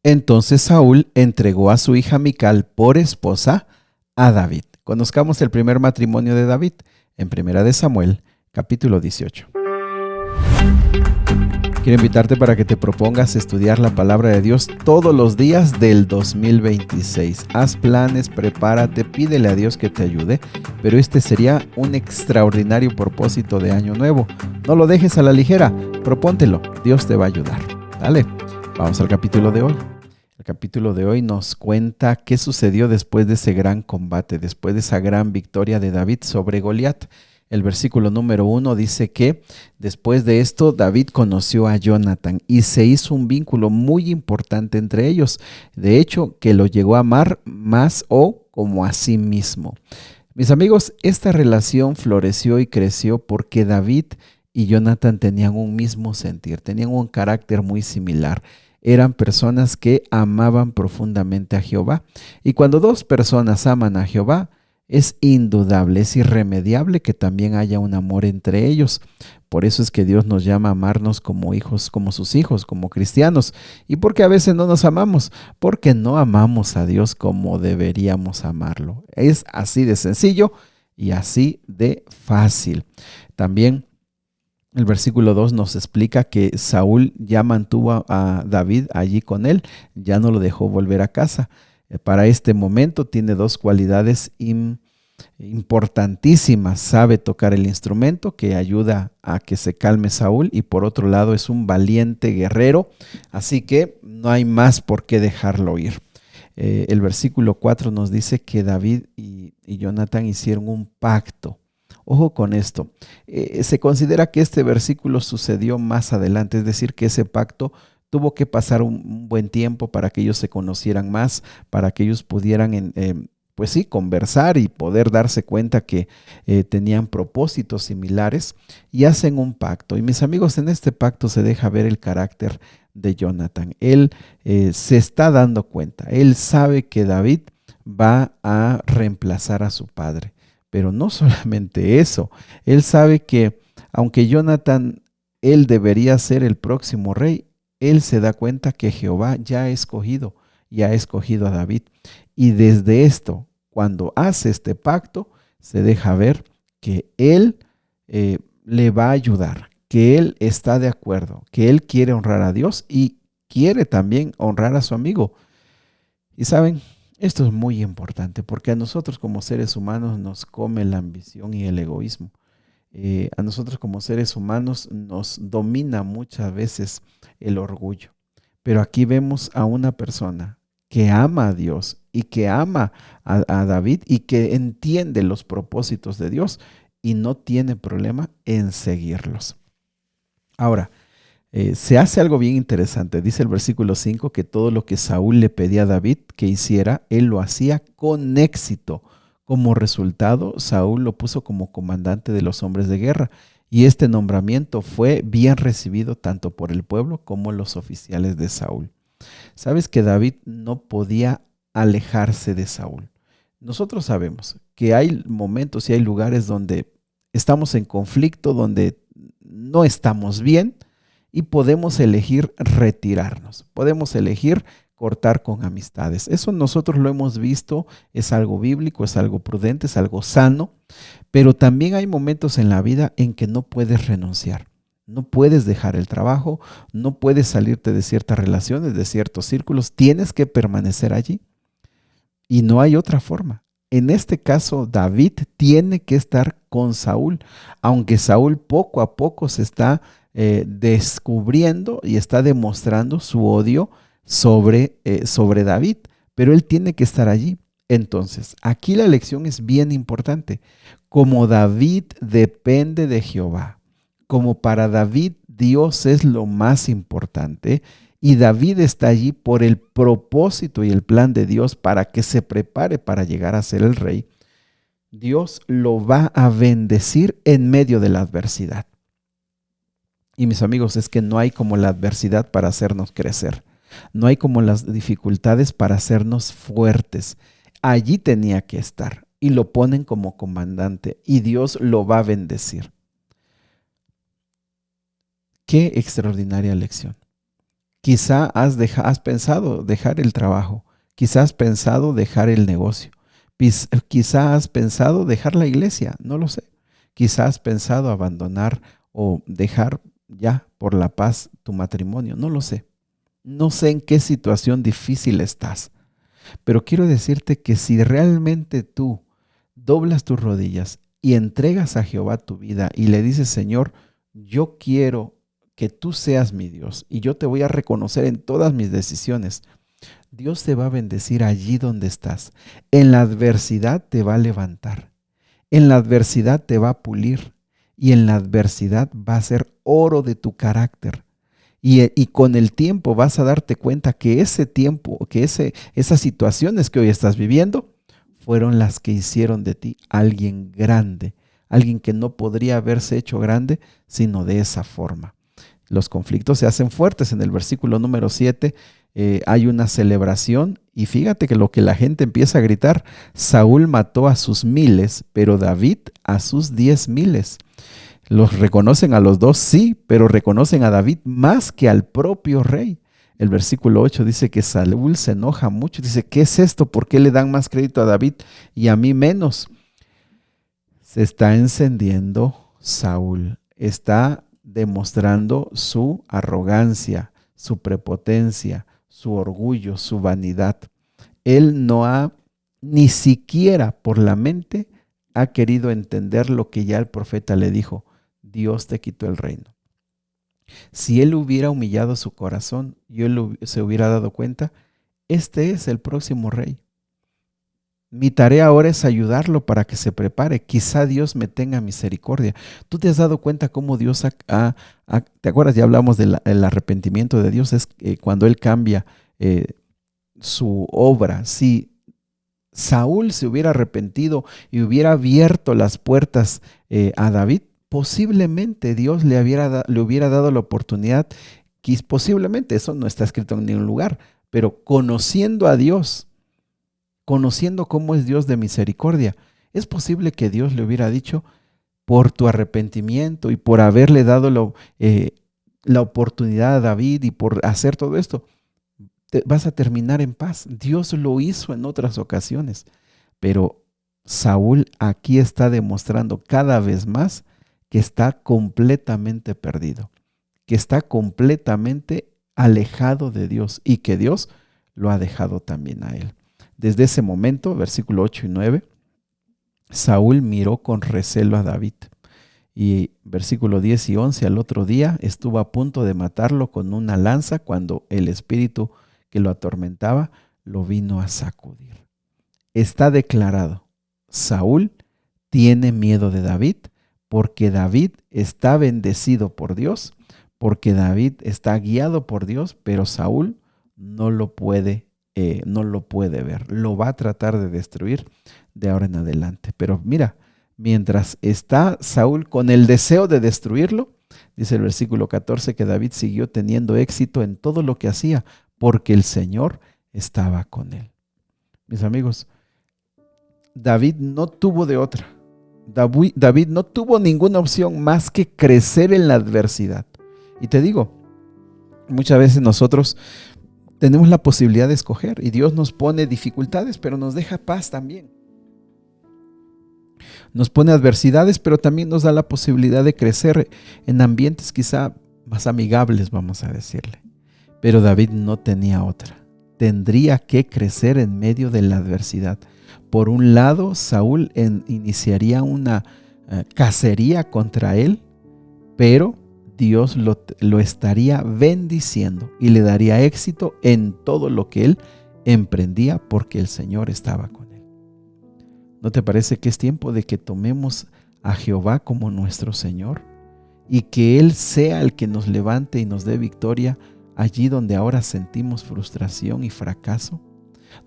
Entonces Saúl entregó a su hija Mical por esposa a David. Conozcamos el primer matrimonio de David en Primera de Samuel, capítulo 18. Quiero invitarte para que te propongas estudiar la palabra de Dios todos los días del 2026. Haz planes, prepárate, pídele a Dios que te ayude, pero este sería un extraordinario propósito de año nuevo. No lo dejes a la ligera, propóntelo, Dios te va a ayudar. Dale, vamos al capítulo de hoy. El capítulo de hoy nos cuenta qué sucedió después de ese gran combate, después de esa gran victoria de David sobre Goliat. El versículo número 1 dice que después de esto David conoció a Jonathan y se hizo un vínculo muy importante entre ellos. De hecho, que lo llegó a amar más o como a sí mismo. Mis amigos, esta relación floreció y creció porque David y Jonathan tenían un mismo sentir, tenían un carácter muy similar. Eran personas que amaban profundamente a Jehová. Y cuando dos personas aman a Jehová, es indudable, es irremediable que también haya un amor entre ellos. Por eso es que Dios nos llama a amarnos como hijos, como sus hijos, como cristianos. ¿Y por qué a veces no nos amamos? Porque no amamos a Dios como deberíamos amarlo. Es así de sencillo y así de fácil. También el versículo 2 nos explica que Saúl ya mantuvo a David allí con él, ya no lo dejó volver a casa. Para este momento tiene dos cualidades importantísimas. Sabe tocar el instrumento que ayuda a que se calme Saúl y por otro lado es un valiente guerrero, así que no hay más por qué dejarlo ir. El versículo 4 nos dice que David y Jonathan hicieron un pacto. Ojo con esto, se considera que este versículo sucedió más adelante, es decir, que ese pacto tuvo que pasar un buen tiempo para que ellos se conocieran más, para que ellos pudieran, pues sí, conversar y poder darse cuenta que tenían propósitos similares y hacen un pacto. Y mis amigos, en este pacto se deja ver el carácter de Jonathan. Él se está dando cuenta, él sabe que David va a reemplazar a su padre. Pero no solamente eso, él sabe que aunque Jonathan, él debería ser el próximo rey, él se da cuenta que Jehová ya ha escogido a David. Y desde esto, cuando hace este pacto, se deja ver que él le va a ayudar, que él está de acuerdo, que él quiere honrar a Dios y quiere también honrar a su amigo. Y saben, esto es muy importante porque a nosotros como seres humanos nos come la ambición y el egoísmo. A nosotros como seres humanos nos domina muchas veces el orgullo. Pero aquí vemos a una persona que ama a Dios y que ama a David y que entiende los propósitos de Dios y no tiene problema en seguirlos. Ahora, se hace algo bien interesante. Dice el versículo 5 que todo lo que Saúl le pedía a David que hiciera, él lo hacía con éxito. Como resultado, Saúl lo puso como comandante de los hombres de guerra y este nombramiento fue bien recibido tanto por el pueblo como los oficiales de Saúl. Sabes que David no podía alejarse de Saúl. Nosotros sabemos que hay momentos y hay lugares donde estamos en conflicto, donde no estamos bien y podemos elegir retirarnos, podemos elegir cortar con amistades. Eso nosotros lo hemos visto, es algo bíblico, es algo prudente, es algo sano, pero también hay momentos en la vida en que no puedes renunciar. No puedes dejar el trabajo, no puedes salirte de ciertas relaciones, de ciertos círculos, tienes que permanecer allí y no hay otra forma. En este caso, David tiene que estar con Saúl, aunque Saúl poco a poco se está descubriendo y está demostrando su odio sobre David, pero él tiene que estar allí. Entonces, aquí la lección es bien importante. Como David depende de Jehová, como para David Dios es lo más importante y David está allí por el propósito y el plan de Dios para que se prepare para llegar a ser el rey, Dios lo va a bendecir en medio de la adversidad. Y mis amigos, es que no hay como la adversidad para hacernos crecer. No hay como las dificultades para hacernos fuertes. Allí tenía que estar y lo ponen como comandante y Dios lo va a bendecir. Qué extraordinaria lección. Quizá has pensado dejar el trabajo, quizá has pensado dejar el negocio, quizá has pensado dejar la iglesia, no lo sé. Quizá has pensado abandonar o dejar ya por la paz tu matrimonio, no lo sé. No sé en qué situación difícil estás, pero quiero decirte que si realmente tú doblas tus rodillas y entregas a Jehová tu vida y le dices, Señor, yo quiero que tú seas mi Dios y yo te voy a reconocer en todas mis decisiones, Dios te va a bendecir allí donde estás. En la adversidad te va a levantar, en la adversidad te va a pulir y en la adversidad va a ser oro de tu carácter. Y con el tiempo vas a darte cuenta que ese tiempo, que esas situaciones que hoy estás viviendo, fueron las que hicieron de ti alguien grande, alguien que no podría haberse hecho grande sino de esa forma. Los conflictos se hacen fuertes. En el versículo número 7 hay una celebración y fíjate que lo que la gente empieza a gritar, Saúl mató a sus miles, pero David a sus 10,000. Los reconocen a los dos, sí, pero reconocen a David más que al propio rey. El versículo 8 dice que Saúl se enoja mucho. Dice, ¿qué es esto? ¿Por qué le dan más crédito a David y a mí menos? Se está encendiendo Saúl. Está demostrando su arrogancia, su prepotencia, su orgullo, su vanidad. Él no ha, ni siquiera por la mente, ha querido entender lo que ya el profeta le dijo. Dios te quitó el reino. Si él hubiera humillado su corazón y él se hubiera dado cuenta, este es el próximo rey. Mi tarea ahora es ayudarlo para que se prepare. Quizá Dios me tenga misericordia. ¿Tú te has dado cuenta cómo Dios te acuerdas? Ya hablamos del arrepentimiento de Dios. Es cuando Él cambia su obra. Si Saúl se hubiera arrepentido y hubiera abierto las puertas a David, posiblemente Dios le hubiera dado la oportunidad, posiblemente, eso no está escrito en ningún lugar, pero conociendo a Dios, conociendo cómo es Dios de misericordia, es posible que Dios le hubiera dicho, por tu arrepentimiento y por haberle dado la oportunidad a David y por hacer todo esto, vas a terminar en paz. Dios lo hizo en otras ocasiones, pero Saúl aquí está demostrando cada vez más que está completamente perdido, que está completamente alejado de Dios y que Dios lo ha dejado también a él. Desde ese momento, versículo 8 y 9, Saúl miró con recelo a David. Y versículo 10 y 11, al otro día estuvo a punto de matarlo con una lanza cuando el espíritu que lo atormentaba lo vino a sacudir. Está declarado, Saúl tiene miedo de David porque David está bendecido por Dios, porque David está guiado por Dios, pero Saúl no lo puede ver, lo va a tratar de destruir de ahora en adelante. Pero mira, mientras está Saúl con el deseo de destruirlo, dice el versículo 14 que David siguió teniendo éxito en todo lo que hacía, porque el Señor estaba con él. Mis amigos, David no tuvo de otra. David no tuvo ninguna opción más que crecer en la adversidad. Y te digo, muchas veces nosotros tenemos la posibilidad de escoger y Dios nos pone dificultades, pero nos deja paz también. Nos pone adversidades, pero también nos da la posibilidad de crecer en ambientes quizá más amigables, vamos a decirle. Pero David no tenía otra. Tendría que crecer en medio de la adversidad. Por un lado, Saúl iniciaría una cacería contra él, pero Dios lo estaría bendiciendo y le daría éxito en todo lo que él emprendía porque el Señor estaba con él. ¿No te parece que es tiempo de que tomemos a Jehová como nuestro Señor y que Él sea el que nos levante y nos dé victoria allí donde ahora sentimos frustración y fracaso?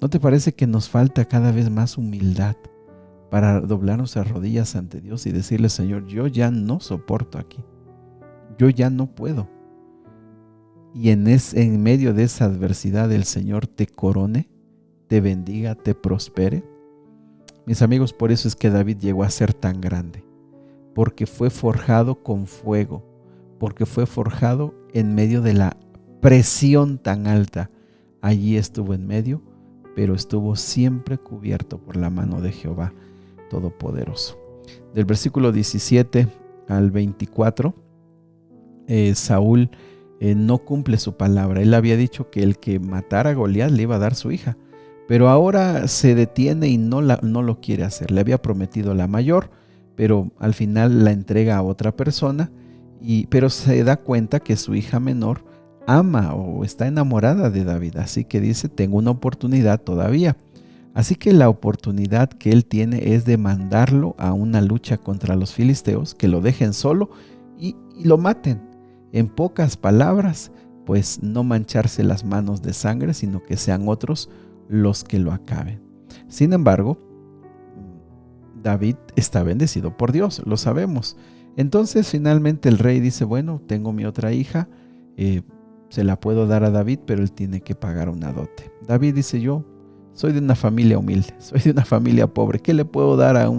¿No te parece que nos falta cada vez más humildad para doblar nuestras rodillas ante Dios y decirle, Señor, yo ya no soporto aquí, yo ya no puedo? Y en medio de esa adversidad el Señor te corone, te bendiga, te prospere. Mis amigos, por eso es que David llegó a ser tan grande, porque fue forjado con fuego, porque fue forjado en medio de la presión tan alta, allí estuvo en medio, pero estuvo siempre cubierto por la mano de Jehová Todopoderoso. Del versículo 17 al 24, Saúl no cumple su palabra. Él había dicho que el que matara a Goliat le iba a dar su hija, pero ahora se detiene y no lo quiere hacer. Le había prometido la mayor, pero al final la entrega a otra persona, pero se da cuenta que su hija menor ama o está enamorada de David, así que dice, tengo una oportunidad todavía. Así que la oportunidad que él tiene es de mandarlo a una lucha contra los filisteos, que lo dejen solo y lo maten. En pocas palabras, pues no mancharse las manos de sangre, sino que sean otros los que lo acaben. Sin embargo, David está bendecido por Dios, lo sabemos. Entonces finalmente el rey dice, bueno, tengo mi otra hija, se la puedo dar a David, pero él tiene que pagar una dote. David dice, yo soy de una familia humilde, soy de una familia pobre, ¿qué le puedo dar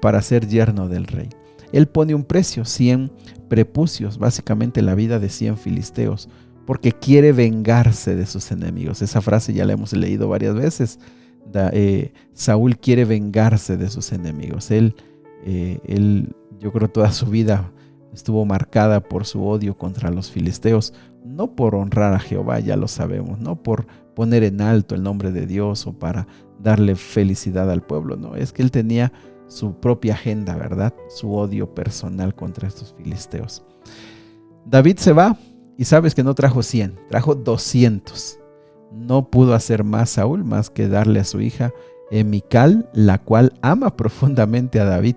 para ser yerno del rey? Él pone un precio, 100 prepucios, básicamente la vida de 100 filisteos, porque quiere vengarse de sus enemigos. Esa frase ya la hemos leído varias veces. Saúl quiere vengarse de sus enemigos. Él, yo creo toda su vida estuvo marcada por su odio contra los filisteos, no por honrar a Jehová, ya lo sabemos, no por poner en alto el nombre de Dios o para darle felicidad al pueblo, no, es que él tenía su propia agenda, ¿verdad? Su odio personal contra estos filisteos. David se va y sabes que no trajo 100, trajo 200. No pudo hacer más Saúl más que darle a su hija Mical, la cual ama profundamente a David.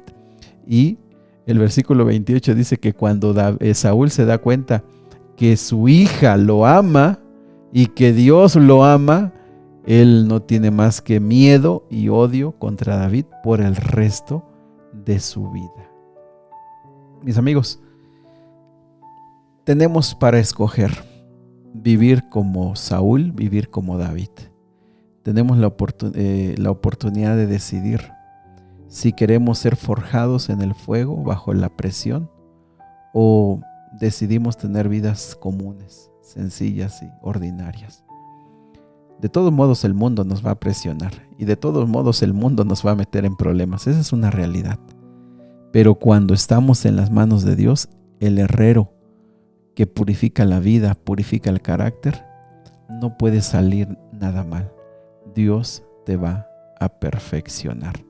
Y el versículo 28 dice que cuando Saúl se da cuenta que su hija lo ama y que Dios lo ama, él no tiene más que miedo y odio contra David por el resto de su vida. Mis amigos, tenemos para escoger vivir como Saúl, vivir como David. Tenemos la oportunidad de decidir si queremos ser forjados en el fuego bajo la presión o decidimos tener vidas comunes, sencillas y ordinarias. De todos modos el mundo nos va a presionar y de todos modos el mundo nos va a meter en problemas. Esa es una realidad. Pero cuando estamos en las manos de Dios, el herrero que purifica la vida, purifica el carácter, no puede salir nada mal. Dios te va a perfeccionar.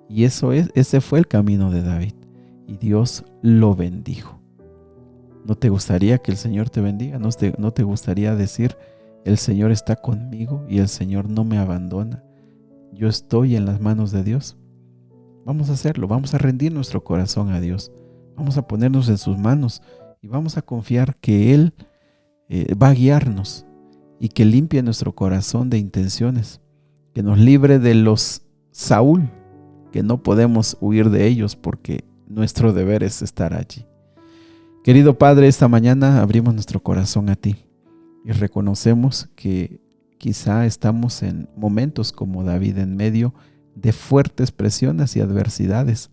Y ese fue el camino de David. Y Dios lo bendijo. ¿No te gustaría que el Señor te bendiga? ¿No te gustaría decir, el Señor está conmigo y el Señor no me abandona? Yo estoy en las manos de Dios. Vamos a hacerlo, vamos a rendir nuestro corazón a Dios. Vamos a ponernos en sus manos y vamos a confiar que Él va a guiarnos y que limpie nuestro corazón de intenciones, que nos libre de los Saúl, que no podemos huir de ellos porque nuestro deber es estar allí. Querido Padre, esta mañana abrimos nuestro corazón a ti y reconocemos que quizá estamos en momentos como David en medio de fuertes presiones y adversidades,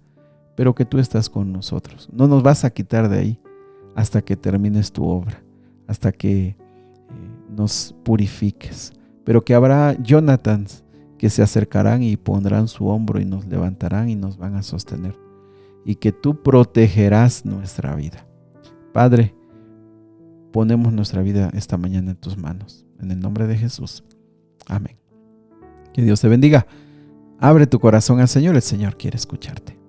pero que tú estás con nosotros. No nos vas a quitar de ahí hasta que termines tu obra, hasta que nos purifiques, pero que habrá Jonathans que se acercarán y pondrán su hombro y nos levantarán y nos van a sostener, y que tú protegerás nuestra vida. Padre, ponemos nuestra vida esta mañana en tus manos, en el nombre de Jesús. Amén. Que Dios te bendiga. Abre tu corazón al Señor, el Señor quiere escucharte.